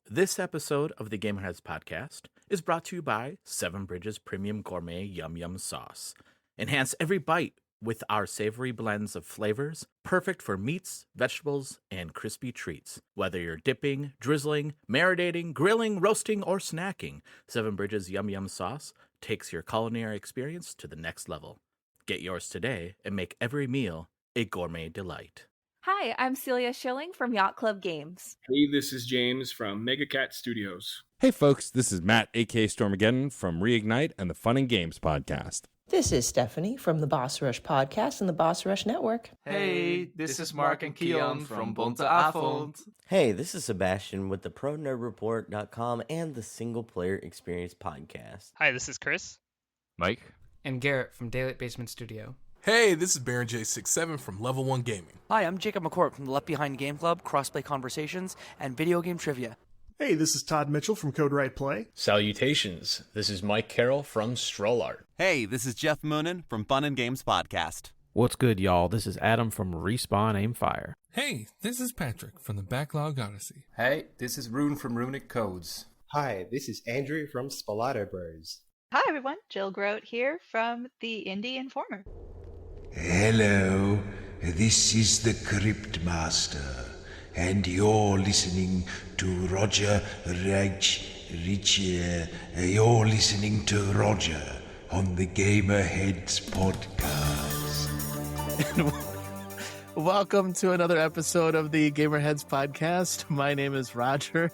This episode of the Gamerheads podcast is brought to you by Seven Bridges Premium Gourmet Yum Yum Sauce. Enhance every bite with our savory blends of flavors, perfect for meats, vegetables, and crispy treats. Whether you're dipping, drizzling, marinating, grilling, roasting, or snacking, Seven Bridges Yum Yum Sauce takes your culinary experience to the next level. Get yours today and make every meal a gourmet delight. Hi, I'm Celia Schilling from Yacht Club Games. Hey, this is James from Mega Cat Studios. Hey folks, this is Matt, aka Stormageddon from Reignite and the Fun and Games podcast. This is Stephanie from the Boss Rush podcast and the Boss Rush Network. Hey, this is Mark and Keon from Bunte Avond. Hey, this is Sebastian with the ProNerdReport.com and the Single Player Experience podcast. Hi, this is Chris. Mike. And Garrett from Daylight Basement Studio. Hey, this is Baron J67 from Level 1 Gaming. Hi, I'm Jacob McCourt from the Left Behind Game Club, Crossplay Conversations, and Video Game Trivia. Hey, this is Todd Mitchell from Code Right Play. Salutations, this is Mike Carroll from Stroll Art. Hey, this is Jeff Moonen from Fun and Games Podcast. What's good, y'all? This is Adam from Respawn Aimfire. Hey, this is Patrick from the Backlog Odyssey. Hey, this is Rune from Runic Codes. Hi, this is Andrew from Spalato Bros. Hi, everyone. Jill Grote here from the Indie Informer. Hello, this is the Crypt Master, and you're listening to Roger you're listening to Roger on the Gamerheads podcast. Welcome to another episode of the Gamerheads podcast. My name is Roger.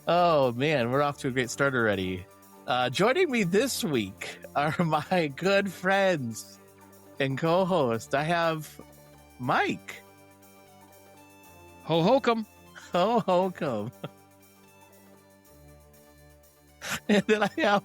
Oh man, we're off to a great start already. Joining me this week are my good friends and co-host. I have Mike. Ho hokum. Ho hokum. And then I have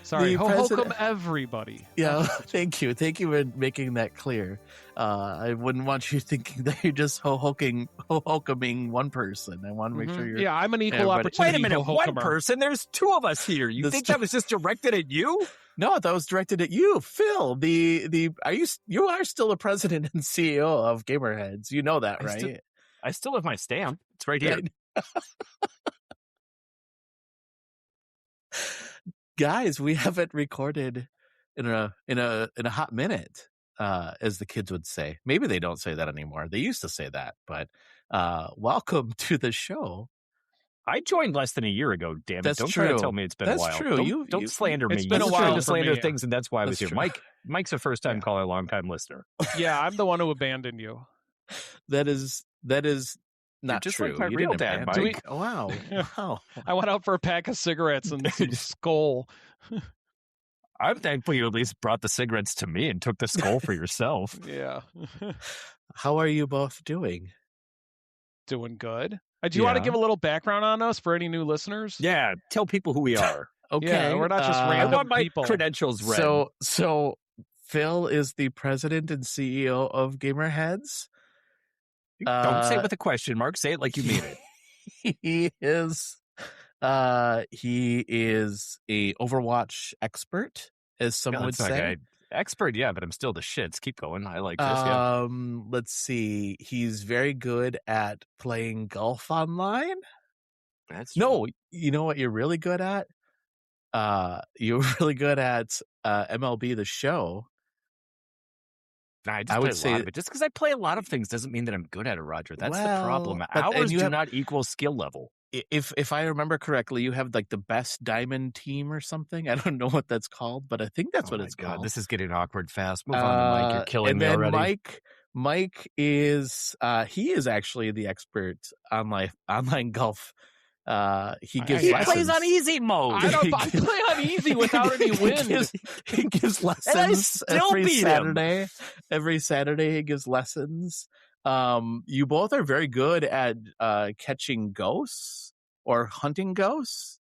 Sorry, ho hokum everybody. Yeah, thank you. Thank you for making that clear. I wouldn't want you thinking that you're just ho-hokuming one person. I want to make sure you're... Yeah, I'm an equal opportunity. Wait a minute, one person? There's two of us here. You think that was just directed at you? No, that was directed at you, Phil. You are still the president and CEO of Gamerheads. You know that, right? I still have my stamp. It's right here. Guys, we haven't recorded in a hot minute, as the kids would say. Maybe they don't say that anymore. They used to say that, but welcome to the show. I joined less than a year ago, damn it. That's don't true. try to tell me it's been a while. That's true. Don't slander me. It's been a while to for slander me. things, and that's why I was here. True. Mike's a first-time caller, long-time listener. Yeah, I'm the one who abandoned you. That is not just true. like my You real didn't dad, abandon Mike. me. Wow. Wow. I went out for a pack of cigarettes and some skull. I'm thankful you at least brought the cigarettes to me and took the skull for yourself. Yeah. How are you both doing? Doing good. Do you want to give a little background on us for any new listeners? Yeah, tell people who we are. Okay. Yeah, we're not just I random want my people. credentials read. So Phil is the president and CEO of Gamerheads. Don't say it with a question mark. Say it like you mean it. He is a Overwatch expert, as some would say. Expert, yeah, but I'm still the shits. Keep going. I like this. Yeah. Let's see. He's very good at playing golf online. No, you know what you're really good at? You're really good at MLB The Show. I would say, but just because I play a lot of things doesn't mean that I'm good at it, Roger. That's the problem. Hours do not equal skill level. If I remember correctly, you have like the best diamond team or something. I don't know what that's called, but I think that's what it's called. This is getting awkward fast. Move on to Mike. You're killing me already. Mike is he is actually the expert on online golf. He plays on easy mode. I play on easy without any wins. He gives lessons and I still beat Saturday. him. Every Saturday he gives lessons. You both are very good at catching ghosts or hunting ghosts.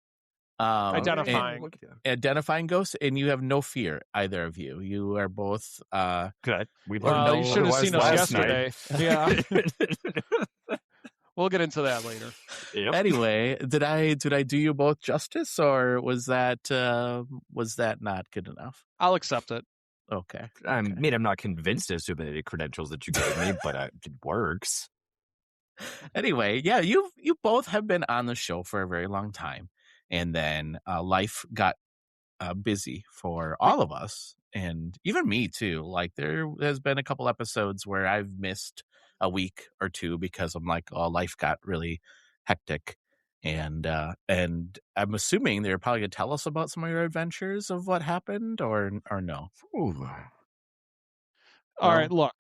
Identifying ghosts, and you have no fear, either of you. You are both good. You should have seen us yesterday. Yeah. We'll get into that later. Yep. Anyway, did I do you both justice, or was that not good enough? I'll accept it. Okay. I mean, I'm not convinced as to the credentials that you gave me, but it works. Anyway, yeah, you both have been on the show for a very long time, and then life got busy for all of us, and even me too. Like there has been a couple episodes where I've missed a week or two because I'm like, oh, life got really hectic, and I'm assuming they're probably gonna tell us about some of your adventures of what happened, or no. All right, look.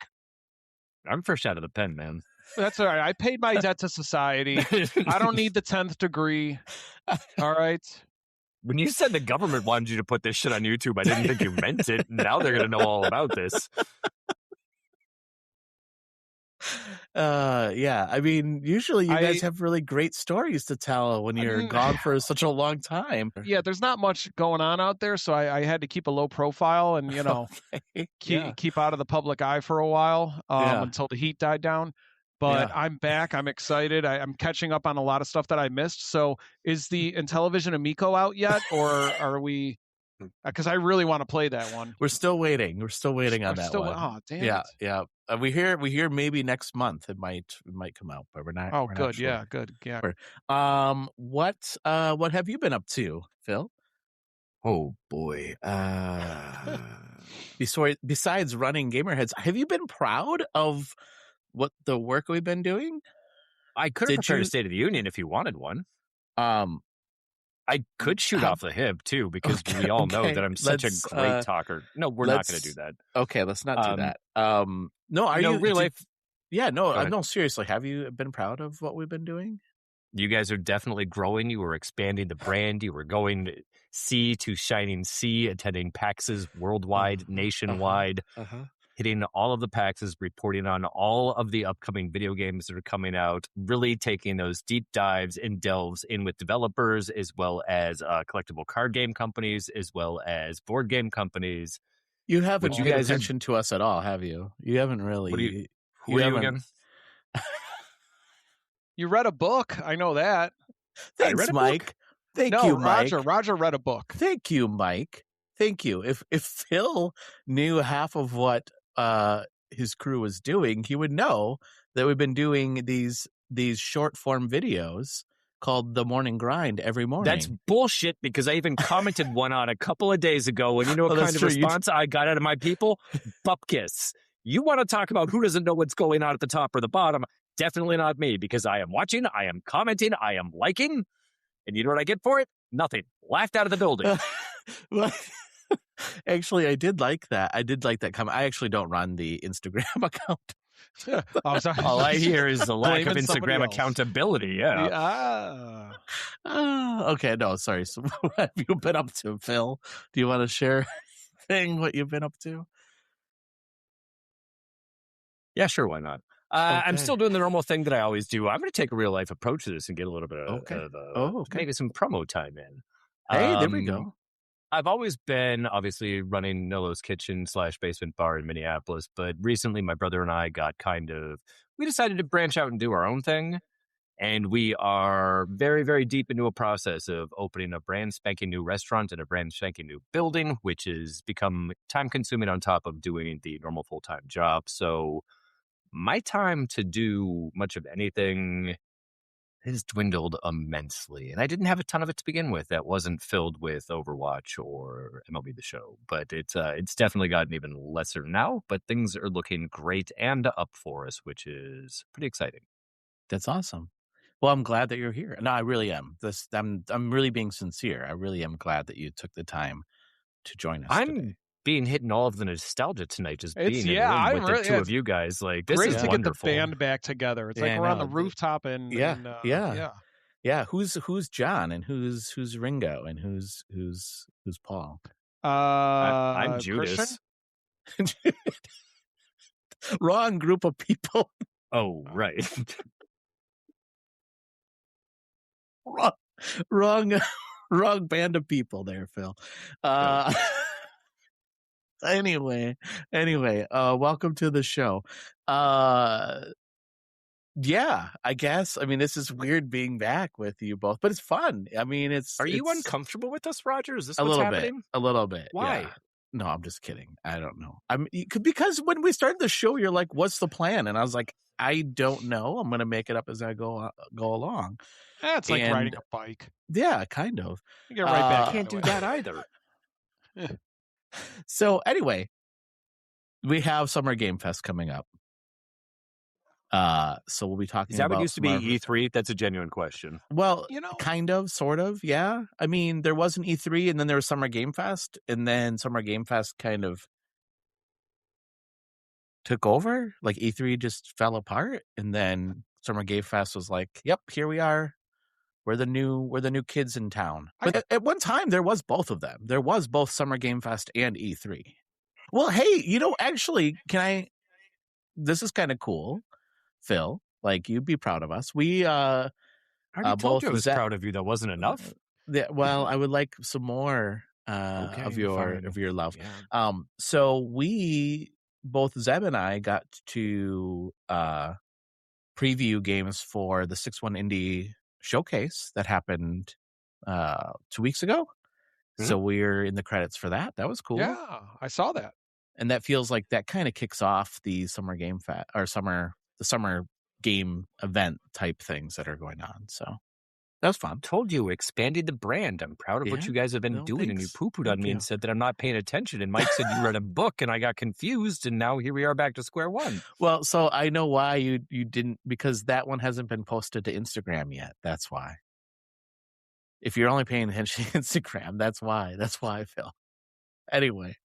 I'm fresh out of the pen, man. That's all right. I paid my debt to society. I don't need the 10th degree. All right. When you said the government wanted you to put this shit on YouTube, I didn't think you meant it. Now they're going to know all about this. Yeah, I mean, usually you guys have really great stories to tell when you're gone for such a long time. Yeah, there's not much going on out there, so I had to keep a low profile and, keep out of the public eye for a while until the heat died down. But I'm back. I'm excited. I'm catching up on a lot of stuff that I missed. So is the Intellivision Amico out yet, or are we... Because I really want to play that one. We're still waiting. We're still waiting on that one. Oh, damn yeah, it. Yeah. We hear maybe next month it might come out, but we're not. Oh, we're good. not sure. Yeah, good. Yeah. What have you been up to, Phil? Oh boy. Besides running Gamerheads, have you been proud of what the work we've been doing? I could have prepared a State of the Union if you wanted one. I could shoot off the hip too, because we all know that I'm such a great talker. No, we're not going to do that. Okay, let's not do that. No, are you real life? Yeah, no, seriously. Have you been proud of what we've been doing? You guys are definitely growing. You were expanding the brand. You were going sea to shining sea, attending PAXs worldwide, nationwide, hitting all of the PAXs, reporting on all of the upcoming video games that are coming out, really taking those deep dives and delves in with developers, as well as collectible card game companies, as well as board game companies. You haven't paid attention to us at all, have you? You haven't really. Who are you again? You read a book. I know that. Thanks, Mike. Thank you, Mike. Roger read a book. Thank you, Mike. Thank you. If Phil knew half of what his crew was doing, he would know that we've been doing these short form videos called The Morning Grind every morning. That's bullshit, because I even commented one on a couple of days ago, and you know what kind of response I got out of my people? Bupkis. You want to talk about who doesn't know what's going on at the top or the bottom? Definitely not me, because I am watching, I am commenting, I am liking, and you know what I get for it? Nothing. Laughed out of the building. Actually, I did like that. comment. I actually don't run the Instagram account. All I hear is the lack of Instagram accountability. Yeah. Okay. No, sorry. So what have you been up to, Phil? Do you want to share what you've been up to? Yeah, sure. Why not? I'm still doing the normal thing that I always do. I'm going to take a real life approach to this and get a little bit of maybe some promo time in. Hey, there we go. I've always been obviously running Nolo's Kitchen / basement bar in Minneapolis, but recently my brother and I we decided to branch out and do our own thing. And we are very, very deep into a process of opening a brand spanking new restaurant and a brand spanking new building, which has become time consuming on top of doing the normal full-time job. So my time to do much of anything has dwindled immensely. And I didn't have a ton of it to begin with that wasn't filled with Overwatch or MLB The Show. But it's definitely gotten even lesser now. But things are looking great and up for us, which is pretty exciting. That's awesome. Well, I'm glad that you're here. No, I really am. I'm really being sincere. I really am glad that you took the time to join us. I'm being hit in all of the nostalgia tonight, just being in a room with the two of you guys. Like, this is great to wonderful. Get the band back together. It's like we're on the rooftop and yeah. Who's John and who's Ringo and who's Paul? I'm Judas. Wrong group of people. Oh, right. Wrong band of people there, Phil. Anyway, welcome to the show. Yeah, I guess. I mean, this is weird being back with you both, but it's fun. I mean, Are you uncomfortable with us, Roger? Is this what's happening? A little bit. Why? Yeah. No, I'm just kidding. I don't know. Because when we started the show, you're like, "What's the plan?" And I was like, "I don't know. I'm going to make it up as I go along." It's like riding a bike. Yeah, kind of. You get right back. Can't do that either. So anyway, we have Summer Game Fest coming up. So we'll be talking. Is that about what used to be E3? That's a genuine question. Well, kind of, sort of, yeah. I mean, there was an E3, and then there was Summer Game Fest, and then Summer Game Fest kind of took over. Like E3 just fell apart, and then Summer Game Fest was like, "Yep, here we are. We're the new kids in town." But at one time, there was both of them. There was both Summer Game Fest and E3. Well, hey, actually, this is kind of cool, Phil. Like, you'd be proud of us. We I already told you I was proud of you. That wasn't enough. Yeah, well, I would like some more of your love. Yeah. So we both Zeb and I got to preview games for the 6-1 Indie Showcase that happened 2 weeks ago. Mm-hmm. So we're in the credits for that. That was cool. Yeah, I saw that. And that feels like that kind of kicks off the Summer Game Fest or the summer game event type things that are going on. So that was fun. Told you, expanded the brand. I'm proud of what you guys have been doing. Thanks. And you poo-pooed on me and said that I'm not paying attention. And Mike said you read a book, and I got confused. And now here we are back to square one. Well, so I know why you didn't, because that one hasn't been posted to Instagram yet. That's why. If you're only paying attention to Instagram, that's why. That's why, Phil. Anyway.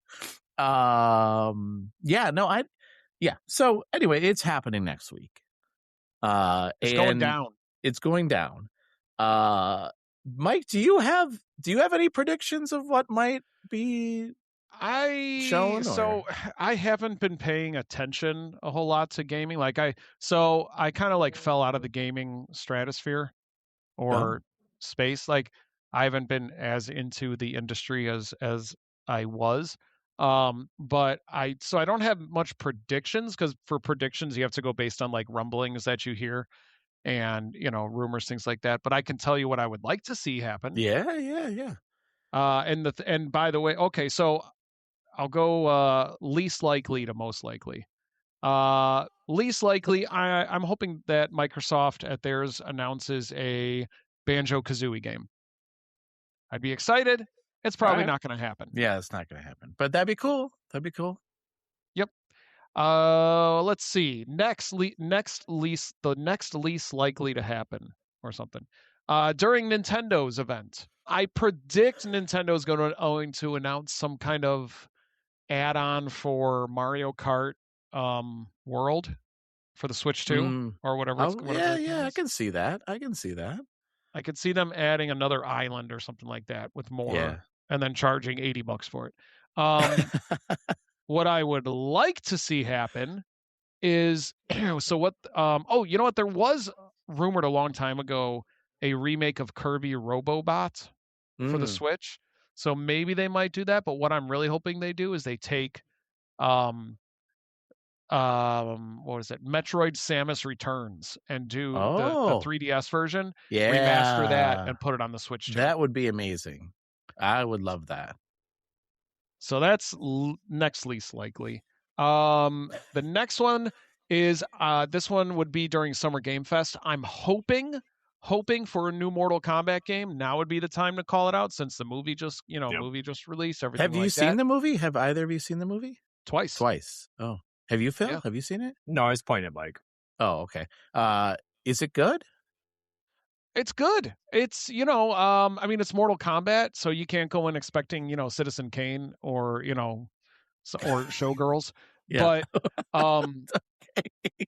So anyway, it's happening next week. It's going down. It's going down. Mike, do you have any predictions of what might be shown? So I haven't been paying attention a whole lot to gaming. I kind of fell out of the gaming stratosphere or space. Like, I haven't been as into the industry as I was. But I don't have much predictions, because for predictions you have to go based on rumblings that you hear and rumors, things like that. But I can tell you what I would like to see happen. Yeah. And by the way, okay, so I'll go least likely to most likely. Least likely, I'm hoping that Microsoft at theirs announces a Banjo-Kazooie game. I'd be excited. It's probably not going to happen. Yeah, it's not going to happen. But that'd be cool. Yep. Let's see. The next least likely to happen or something. During Nintendo's event, I predict Nintendo's going to announce some kind of add-on for Mario Kart World for the Switch 2 or whatever. Yeah, I can see that. I could see them adding another island or something like that with more, and then charging $80 for it. What I would like to see happen is so what? You know what? There was rumored a long time ago a remake of Kirby Robobot for the Switch. So maybe they might do that. But what I'm really hoping they do is they take what is it? Metroid Samus Returns and do the 3DS version, remaster that and put it on the Switch too. That would be amazing. I would love that. So that's next least likely. The next one is this one would be during Summer Game Fest. I'm hoping for a new Mortal Kombat game. Now would be the time to call it out, since the movie just released. Everything. Have you seen the movie? Have either of you seen the movie? Twice. Oh. Have you, Phil? Yeah. Have you seen it? No, I was pointing at Mike. Oh, okay. Is it good? It's good. It's, I mean, it's Mortal Kombat, so you can't go in expecting, Citizen Kane or, or Showgirls. Yeah. But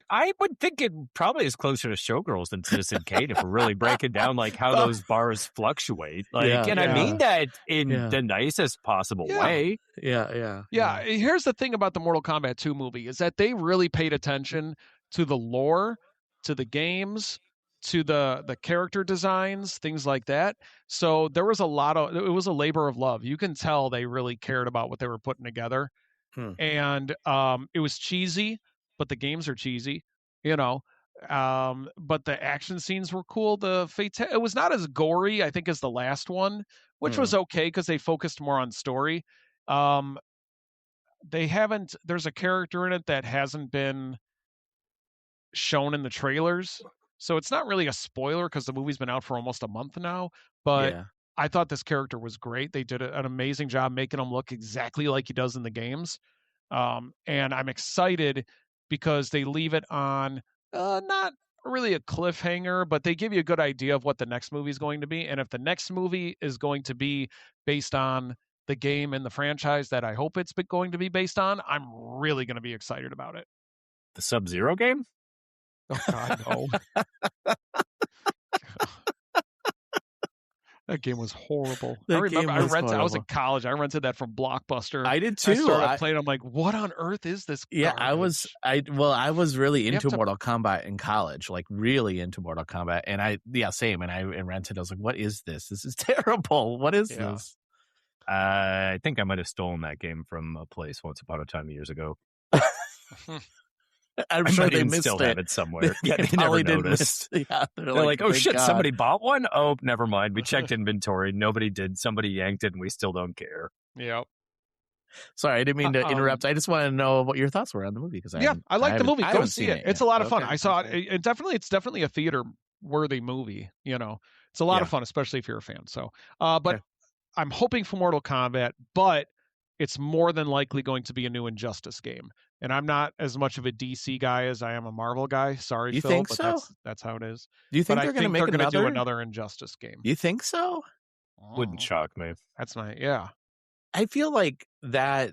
I would think it probably is closer to Showgirls than Citizen Kane if we're really breaking down how those bars fluctuate. I mean that in the nicest possible way. Yeah. Here's the thing about the Mortal Kombat 2 movie is that they really paid attention to the lore, to the games, to the character designs, things like that. So there was it was a labor of love. You can tell they really cared about what they were putting together. And it was cheesy, but the games are cheesy, but the action scenes were cool. It was not as gory, I think, as the last one, which was okay because they focused more on story. there's a character in it that hasn't been shown in the trailers. So it's not really a spoiler because the movie's been out for almost a month now. But I thought this character was great. They did an amazing job making him look exactly like he does in the games. And I'm excited because they leave it on not really a cliffhanger, but they give you a good idea of what the next movie is going to be. And if the next movie is going to be based on the game and the franchise that I hope it's going to be based on, I'm really going to be excited about it. The Sub-Zero game? Oh, God, no. That game was horrible. I remember I was in college. I rented that from Blockbuster. I did too. I started playing. I'm like, what on earth is this? Yeah, garbage? I was really into Mortal Kombat in college, like really into Mortal Kombat. And same. And I rented. I was like, what is this? This is terrible. What is this? I think I might have stolen that game from a place once upon a time years ago. I'm sure they still have it somewhere. Yeah, they never never noticed. Yeah, they're like, oh shit, somebody bought one? Oh, never mind. We checked inventory. Nobody did. Somebody yanked it and we still don't care. Yep. Sorry, I didn't mean to interrupt. I just want to know what your thoughts were on the movie. Because I like the movie. Go see it. It's a lot of fun. Okay. I saw it. It's definitely a theater worthy movie. It's a lot of fun, especially if you're a fan. So, but I'm hoping for Mortal Kombat, but it's more than likely going to be a new Injustice game. And I'm not as much of a DC guy as I am a Marvel guy. Sorry, you Phil, think but so? That's how it is. Do you think they're going to do another Injustice game? You think so? Wouldn't shock me. That's I feel like that.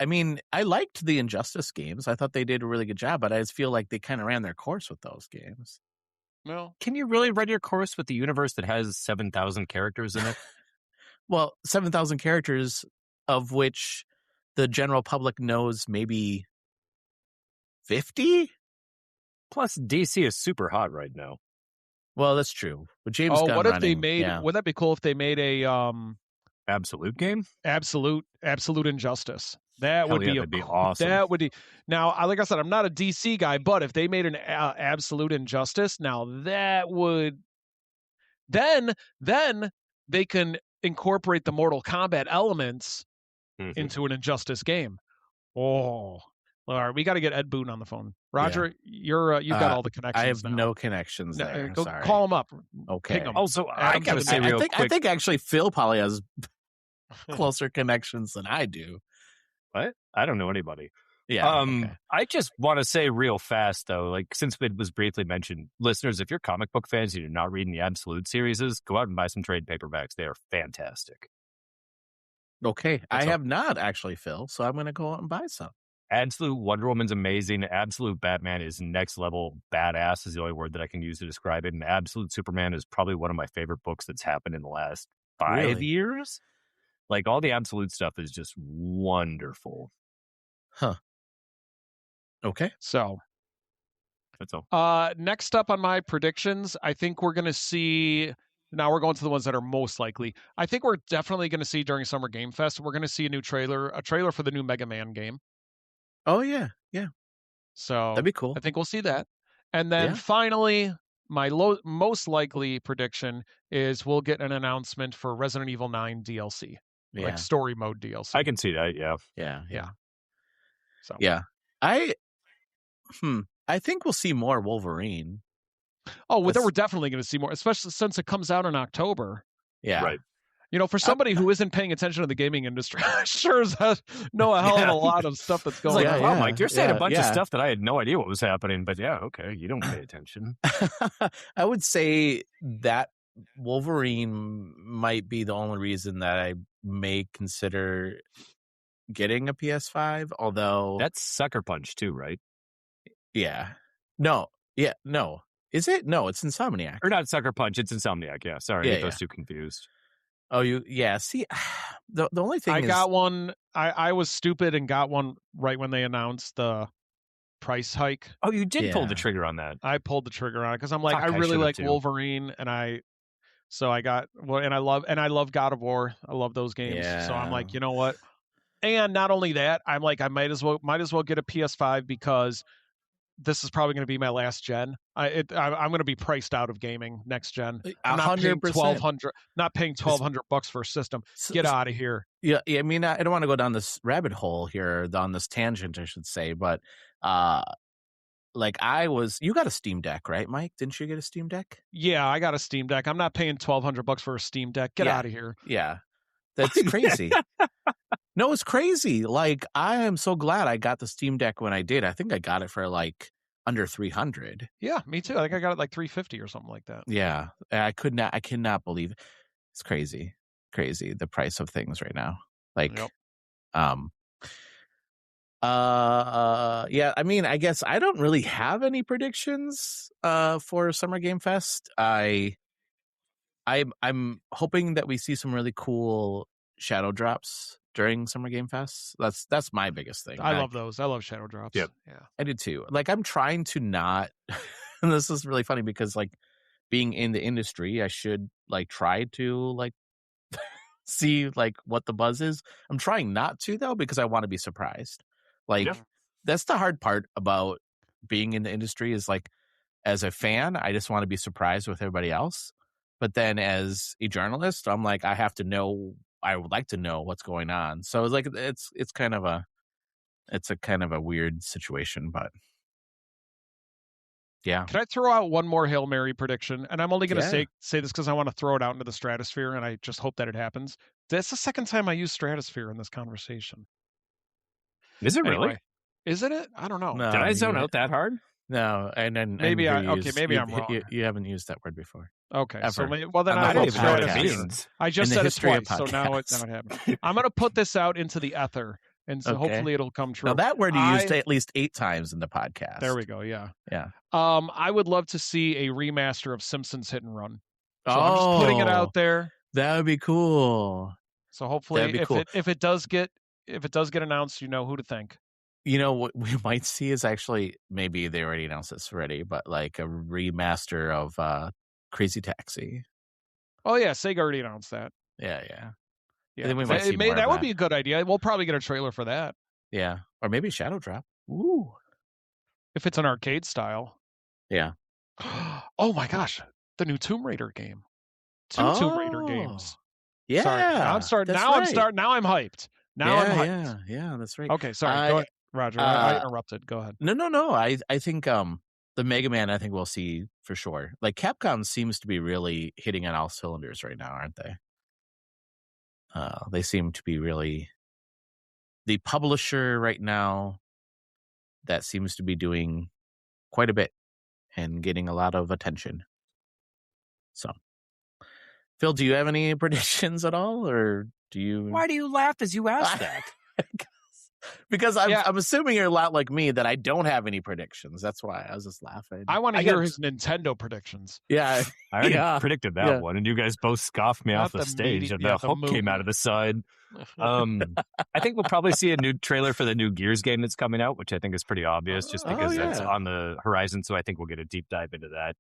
I mean, I liked the Injustice games. I thought they did a really good job, but I just feel like they kind of ran their course with those games. Well, can you really run your course with the universe that has 7,000 characters in it? Well, 7,000 characters, of which the general public knows maybe 50? Plus, DC is super hot right now. Well, that's true. With James Gunn what if running, they made? Would that be cool if they made a Absolute game? Absolute Injustice. That would that'd be awesome. That would be now. Like I said, I'm not a DC guy, but if they made an Absolute Injustice, now that would then they can incorporate the Mortal Kombat elements into an Injustice game. Oh, all right, we got to get Ed Boon on the phone. Roger, you've got all the connections. I have now. no connections there. Go Sorry. call him up. Okay. Ping him. Also, I gotta say real quick. I think actually Phil probably has closer connections than I do. What? I don't know anybody. Yeah. I just want to say real fast though, like since it was briefly mentioned, listeners, if you're comic book fans and you're not reading the Absolute series, go out and buy some trade paperbacks. They are fantastic. Okay. I have not actually, Phil, so I'm going to go out and buy some. Absolute Wonder Woman's amazing. Absolute Batman is next level badass is the only word that I can use to describe it. And Absolute Superman is probably one of my favorite books that's happened in the last 5 years. Like all the Absolute stuff is just wonderful. Huh. Okay. So that's all. Next up on my predictions, I think we're going to see. Now we're going to the ones that are most likely. I think we're definitely going to see during Summer Game Fest. We're going to see a trailer for the new Mega Man game. Oh yeah. So that'd be cool. I think we'll see that. And then finally, my most likely prediction is we'll get an announcement for Resident Evil 9 DLC, like story mode DLC. I can see that. Yeah. So I think we'll see more Wolverine. Oh, well, then we're definitely going to see more, especially since it comes out in October. Yeah. Right. For somebody who isn't paying attention to the gaming industry, I sure as hell know a hell of a lot of stuff that's going on. Wow, Mike, you're saying a bunch of stuff that I had no idea what was happening, but okay, you don't pay attention. I would say that Wolverine might be the only reason that I may consider getting a PS5, although... That's Sucker Punch too, right? Yeah. No. Is it? No, it's Insomniac. Or not Sucker Punch, it's Insomniac, yeah. Sorry, I get those two confused. Oh, see, the only thing I got one. I was stupid and got one right when they announced the price hike. Oh, you did pull the trigger on that. I pulled the trigger on it because I'm like, I really like Wolverine, and I got and I love God of War. I love those games. Yeah. So I'm like, you know what? And not only that, I'm like, I might as well get a PS5 because this is probably going to be my last gen. I'm going to be priced out of gaming next gen. I'm not paying 1,200. Not paying $1,200 for a system. Get out of here. Yeah. I mean, I don't want to go down this rabbit hole here, on this tangent, I should say, but you got a Steam Deck, right, Mike? Didn't you get a Steam Deck? Yeah, I got a Steam Deck. I'm not paying $1,200 for a Steam Deck. Get out of here. Yeah, that's crazy. No, it's crazy. Like, I am so glad I got the Steam Deck when I did. I think I got it for like under $300. Yeah, me too. I think I got it like $350 or something like that. Yeah, I cannot believe it. It's crazy the price of things right now. Like, yep. Yeah, I mean, I guess I don't really have any predictions for Summer Game Fest. I'm hoping that we see some really cool shadow drops during Summer Game Fest. That's my biggest thing. I love those. I love shadow drops. Yep. Yeah. I did too. Like, I'm trying to not and this is really funny because, like, being in the industry, I should like try to like see like what the buzz is. I'm trying not to, though, because I want to be surprised. Like, that's the hard part about being in the industry is, like, as a fan, I just want to be surprised with everybody else. But then as a journalist, I'm like, I would like to know what's going on. So it's like, it's a kind of a weird situation, but yeah. Can I throw out one more Hail Mary prediction? And I'm only going to say this because I want to throw it out into the stratosphere, and I just hope that it happens. That's the second time I use stratosphere in this conversation. Is it really? Isn't it? I don't know. No, did I zone out that hard? No, and then maybe I'm wrong. You haven't used that word before. Okay, ever. so then I don't even know what it means. I just said it twice, so now it happened. I'm going to put this out into the ether, and so hopefully it'll come true. Now that word you used at least 8 times in the podcast. There we go. Yeah. Yeah. I would love to see a remaster of Simpsons Hit and Run. So I'm just putting it out there. That would be cool. So hopefully, if it does get announced, you know who to thank. You know what we might see is actually, maybe they already announced this already, but like a remaster of Crazy Taxi. Oh yeah, Sega already announced that. Yeah. Yeah, then we might see more of that would be a good idea. We'll probably get a trailer for that. Yeah, or maybe Shadow Drop. Ooh, if it's an arcade style. Yeah. Oh my gosh, the new Tomb Raider game. Tomb Raider games. Yeah, sorry. I'm starting. Now I'm hyped. I'm hyped. Yeah, that's right. Okay, sorry. Go ahead, Roger. I interrupted. Go ahead. No. I think the Mega Man, I think we'll see for sure. Like, Capcom seems to be really hitting on all cylinders right now, aren't they? They seem to be really the publisher right now that seems to be doing quite a bit and getting a lot of attention. So, Phil, do you have any predictions at all, or do you? Why do you laugh as you ask that? Because I'm assuming you're a lot like me that I don't have any predictions. That's why I was just laughing. I want to hear his Nintendo predictions. Yeah, I already predicted that one, and you guys both scoffed me off the stage, and the hook came out of the side. I think we'll probably see a new trailer for the new Gears game that's coming out, which I think is pretty obvious, just because that's on the horizon. So I think we'll get a deep dive into that.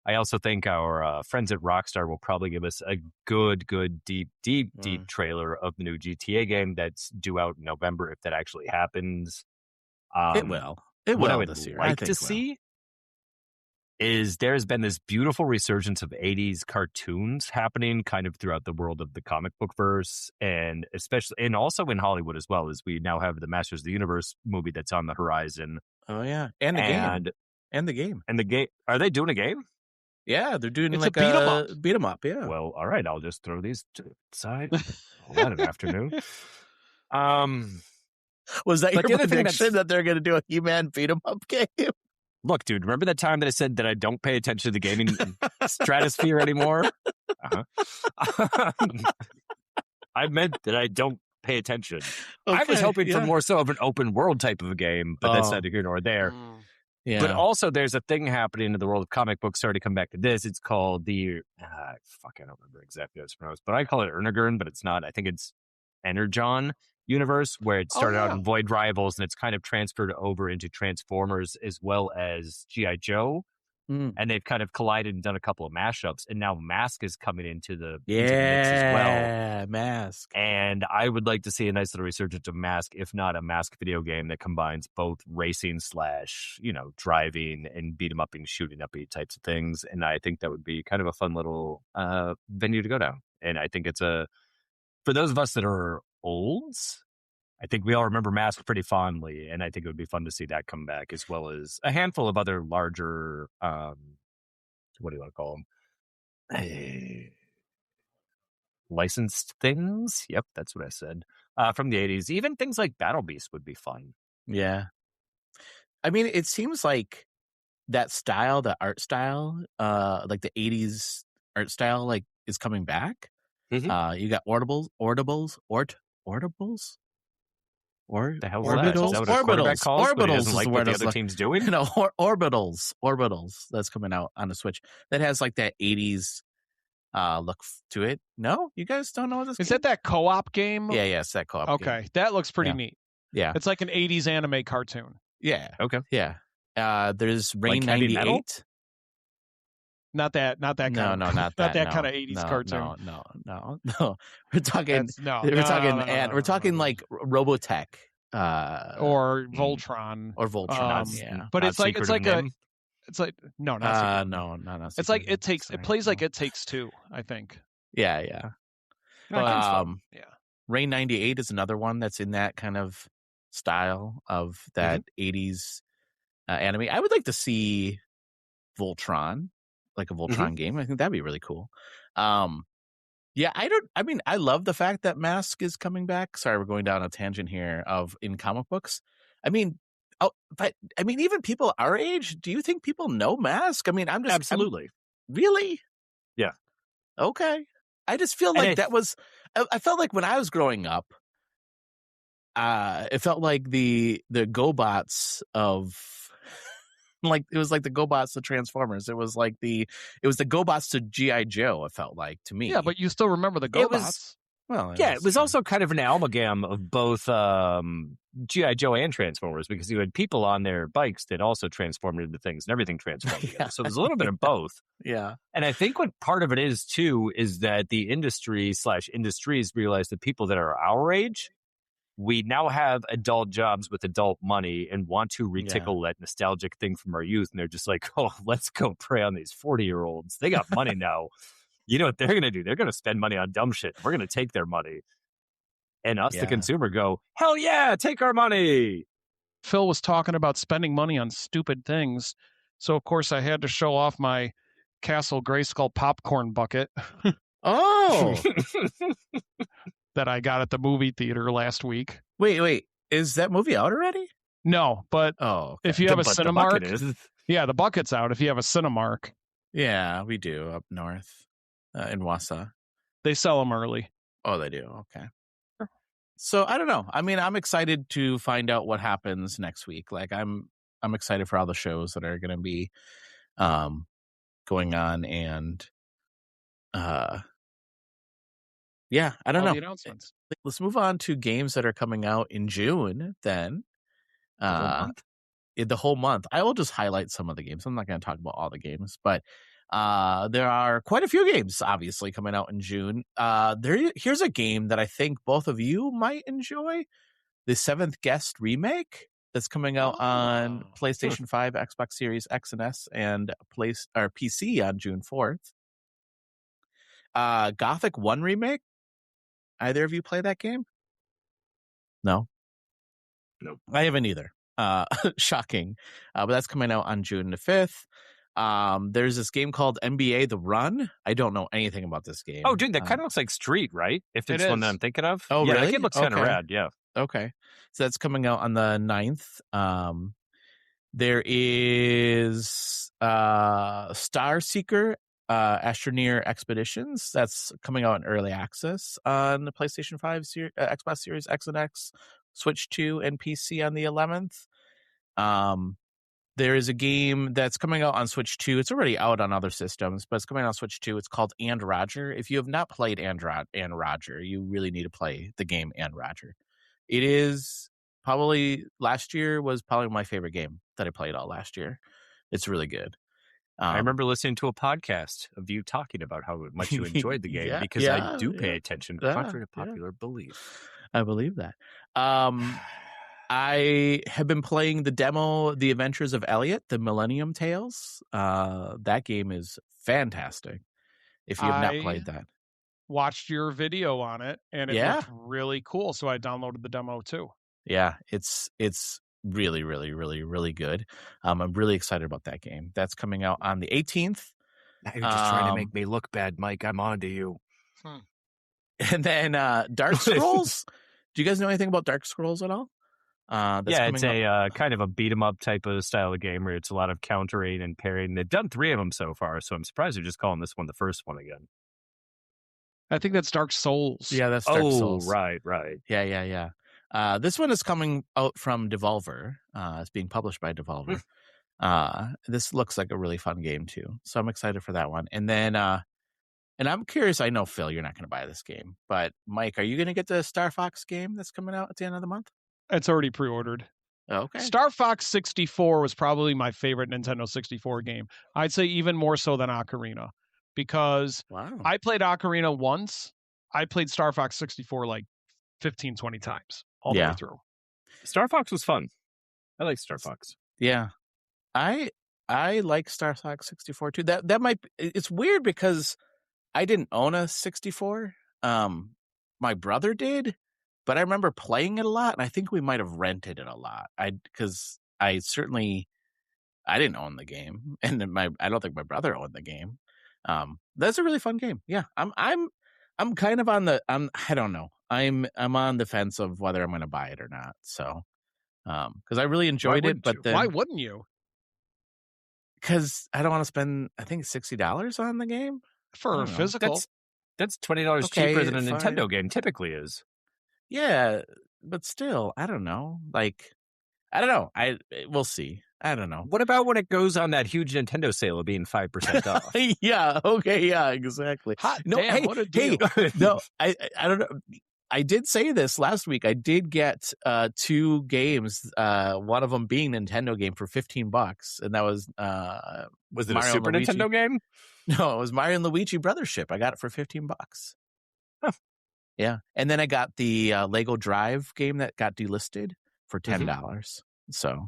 I also think our friends at Rockstar will probably give us a good, deep trailer of the new GTA game that's due out in November, if that actually happens. It will. It what will I would this year. like to see is there's been this beautiful resurgence of 80s cartoons happening kind of throughout the world of the comic book verse, and especially, and also in Hollywood as well, as we now have the Masters of the Universe movie that's on the horizon. Oh, yeah. And the game. Are they doing a game? Yeah, they're doing like a beat 'em up. Yeah. Well, all right. I'll just throw these to the side. What an afternoon. Was that your prediction that they're going to do a He-Man beat 'em up game? Look, dude, remember that time that I said that I don't pay attention to the gaming stratosphere anymore? I meant that I don't pay attention. Okay, I was hoping for more so of an open world type of a game, but that's neither here nor there. Yeah. But also, there's a thing happening in the world of comic books. Sorry to come back to this. It's called the I don't remember exactly how it's pronounced, but I call it Ernegern, but it's not. I think it's Energon universe, where it started out in Void Rivals, and it's kind of transferred over into Transformers as well as G.I. Joe. and they've kind of collided and done a couple of mashups, and now Mask is coming into the mix as well. Yeah, Mask. And I would like to see a nice little resurgence of Mask, if not a Mask video game that combines both racing / driving and beat 'em up and shooting up types of things. And I think that would be kind of a fun little venue to go down. And I think it's for those of us that are olds, I think we all remember Mask pretty fondly, and I think it would be fun to see that come back, as well as a handful of other larger, what do you want to call them? Licensed things? Yep, that's what I said. From the 80s. Even things like Battle Beast would be fun. Yeah. I mean, it seems like that style, the art style, like the 80s art style, like is coming back. You got Audibles? Or the hell is that? Is that what a quarterback calls? Orbitals is like what the other team's doing? Orbitals. That's coming out on the Switch. That has like that 80s look to it. No, you guys don't know this. Is that co-op game? Yeah, it's that co-op. Okay, game. that looks pretty neat. Yeah, it's like an 80s anime cartoon. Yeah. Okay. Yeah. There's Rain like 98. Not that kind no, of not that kind of 80s cartoon. No. We're talking we're talking like Robotech or Voltron. But it's like no, not no. It's like it plays like It Takes Two, I think. Yeah. Rain 98 is another one that's in that kind of style of that 80s anime. I would like to see Voltron, like a Voltron game. I think that'd be really cool. I love the fact that Mask is coming back. Sorry, we're going down a tangent here in comic books. But even people our age, do you think people know Mask? I mean, absolutely. Really? Yeah. Okay. I just feel like I felt like when I was growing up, it felt like the GoBots of like it was like the GoBots to Transformers. It was the GoBots to G.I. Joe, it felt like to me. Yeah, but you still remember the GoBots. It was also kind of an amalgam of both G.I. Joe and Transformers, because you had people on their bikes that also transformed into things, and everything transformed together. So there's a little bit of both. Yeah. And I think what part of it is, too, is that the industries realize that people that are our age, we now have adult jobs with adult money and want to retickle that nostalgic thing from our youth. And they're just like, oh, let's go prey on these 40-year-olds. They got money now. You know what they're going to do? They're going to spend money on dumb shit. We're going to take their money. And us, the consumer, go, hell yeah, take our money. Phil was talking about spending money on stupid things. So, of course, I had to show off my Castle Grayskull popcorn bucket. Oh! That I got at the movie theater last week. Wait. Is that movie out already? No, but if you have a Cinemark. The bucket's out if you have a Cinemark. Yeah, we do up north in Wausau. They sell them early. Oh, they do? Okay. So, I don't know. I mean, I'm excited to find out what happens next week. Like, I'm excited for all the shows that are going to be going on, and I don't know. The announcements. Let's move on to games that are coming out in June then. The whole month. I will just highlight some of the games. I'm not going to talk about all the games, but there are quite a few games, obviously, coming out in June. Here's a game that I think both of you might enjoy. The Seventh Guest remake that's coming out on PlayStation 5, Xbox Series X and S, and PC on June 4th. Gothic 1 remake. Either of you play that game? No? Nope. I haven't either. Shocking. But that's coming out on June the 5th. There's this game called NBA The Run. I don't know anything about this game. Oh, dude, that kind of looks like Street, right? If it's one that I'm thinking of. Oh, yeah, really? That game looks kind of rad, yeah. Okay. So that's coming out on the 9th. There is Star Seeker Astroneer Expeditions. That's coming out in early access on the PlayStation 5, Xbox Series X and X, Switch 2, and PC on the 11th. There is a game that's coming out on Switch 2. It's already out on other systems, but it's coming out on Switch 2. It's called And Roger. If you have not played And Roger, you really need to play the game And Roger. It is probably my favorite game that I played all last year. It's really good. I remember listening to a podcast of you talking about how much you enjoyed the game because I do pay attention, contrary to popular belief. I believe that. I have been playing the demo, The Adventures of Elliot, the Millennium Tales. That game is fantastic. If you have not played that. Watched your video on it, and it looked really cool, so I downloaded the demo too. Yeah, it's really, really, really, really good. I'm really excited about that game. That's coming out on the 18th. Now you're just trying to make me look bad, Mike. I'm on to you. And then Dark Scrolls. Do you guys know anything about Dark Scrolls at all? It's a kind of a beat 'em up type of style of game where it's a lot of countering and parrying. They've done 3 of them so far, so I'm surprised they're just calling this one the first one again. I think that's Dark Souls. Yeah, that's Dark Souls. Right. Yeah. This one is coming out from Devolver. It's being published by Devolver. This looks like a really fun game too, so I'm excited for that one. And then, and I'm curious. I know Phil, you're not going to buy this game, but Mike, are you going to get the Star Fox game that's coming out at the end of the month? It's already pre-ordered. Okay. Star Fox 64 was probably my favorite Nintendo 64 game. I'd say even more so than Ocarina, because I played Ocarina once. I played Star Fox 64 like 15, 20 times all the way through. Star Fox was fun. I like Star Fox. Yeah. I like Star Fox 64 too. That might be, it's weird because I didn't own a 64. My brother did. But I remember playing it a lot, and I think we might have rented it a lot. Because I didn't own the game, and I don't think my brother owned the game. That's a really fun game. Yeah, I'm kind of on the I don't know. I'm on the fence of whether I'm going to buy it or not. So, because I really enjoyed it, but then why wouldn't you? Because I don't want to spend I think $60 on the game for physical. That's $20 cheaper than a Nintendo game typically is. Yeah, but still, I don't know. Like, I don't know. We'll see. I don't know. What about when it goes on that huge Nintendo sale of being 5% off? Yeah. Okay. Yeah. Exactly. Damn, what a deal. No, I don't know. I did say this last week. I did get 2 games. One of them being Nintendo game for $15, and that was it Mario a Super Nintendo game? No, it was Mario and Luigi Brothership. I got it for $15. Huh. Yeah, and then I got the Lego Drive game that got delisted for $10. So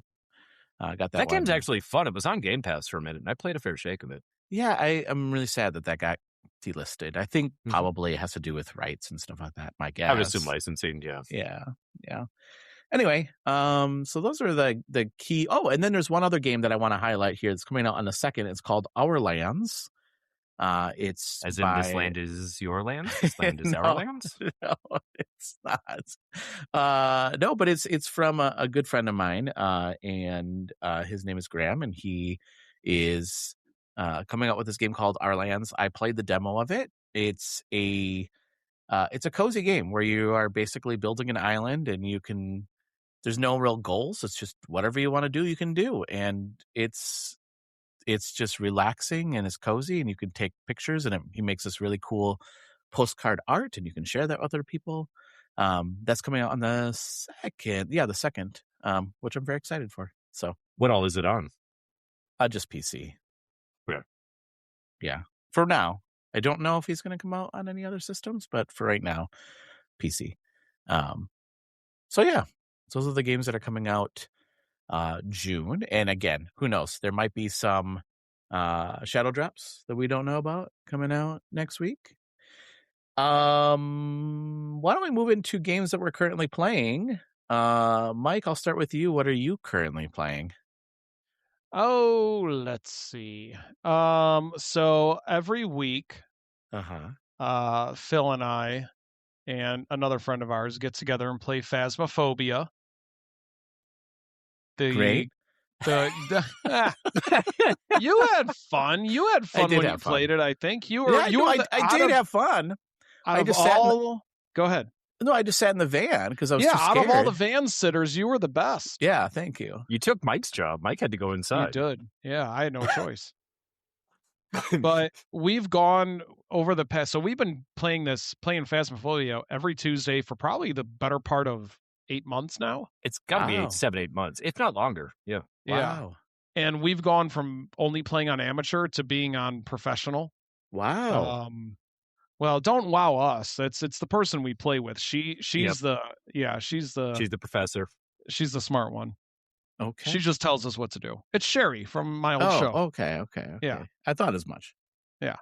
I got that. That game's actually fun. It was on Game Pass for a minute, and I played a fair shake of it. Yeah, I'm really sad that got delisted. I think probably it has to do with rights and stuff like that. My guess. I would assume licensing. Yeah. Anyway, so those are the key. Oh, and then there's one other game that I want to highlight here. It's coming out on the 2nd. It's called Our Lands. It's as in this land is your land. This land is our land. No, it's not. No, but it's from a good friend of mine, and his name is Graham, and he is coming out with this game called Our Lands. I played the demo of it. It's a cozy game where you are basically building an island, and there's no real goals. It's just whatever you want to do, you can do, and it's just relaxing and it's cozy, and you can take pictures, and he makes this really cool postcard art, and you can share that with other people. That's coming out on the 2nd. Yeah, the 2nd, which I'm very excited for. So what all is it on? Just PC. Yeah. For now. I don't know if he's going to come out on any other systems, but for right now, PC. So yeah, those are the games that are coming out June, and again, who knows, there might be some shadow drops that we don't know about coming out next week. Why don't we move into games that we're currently playing? Mike, I'll start with you. What are you currently playing? Oh, let's see. So every week Phil and I and another friend of ours get together and play Phasmophobia. Great. You had fun. You had fun when you played it. I think you were. I did have fun. Go ahead. No, I just sat in the van because I was too scared. Out of all the van sitters, you were the best. Yeah, thank you. You took Mike's job. Mike had to go inside. You did. Yeah, I had no choice. But we've gone over the past. So we've been playing Phasmophobia every Tuesday for probably the better part of 8 months now. It's got to be 7-8 months, if not longer. Yeah. Wow. and we've gone from only playing on amateur to being on professional. Wow. Well, don't wow us. It's the person we play with. She's the professor. She's the smart one. Okay. She just tells us what to do. It's Sherry from my old show. Okay. Yeah. I thought as much. Yeah.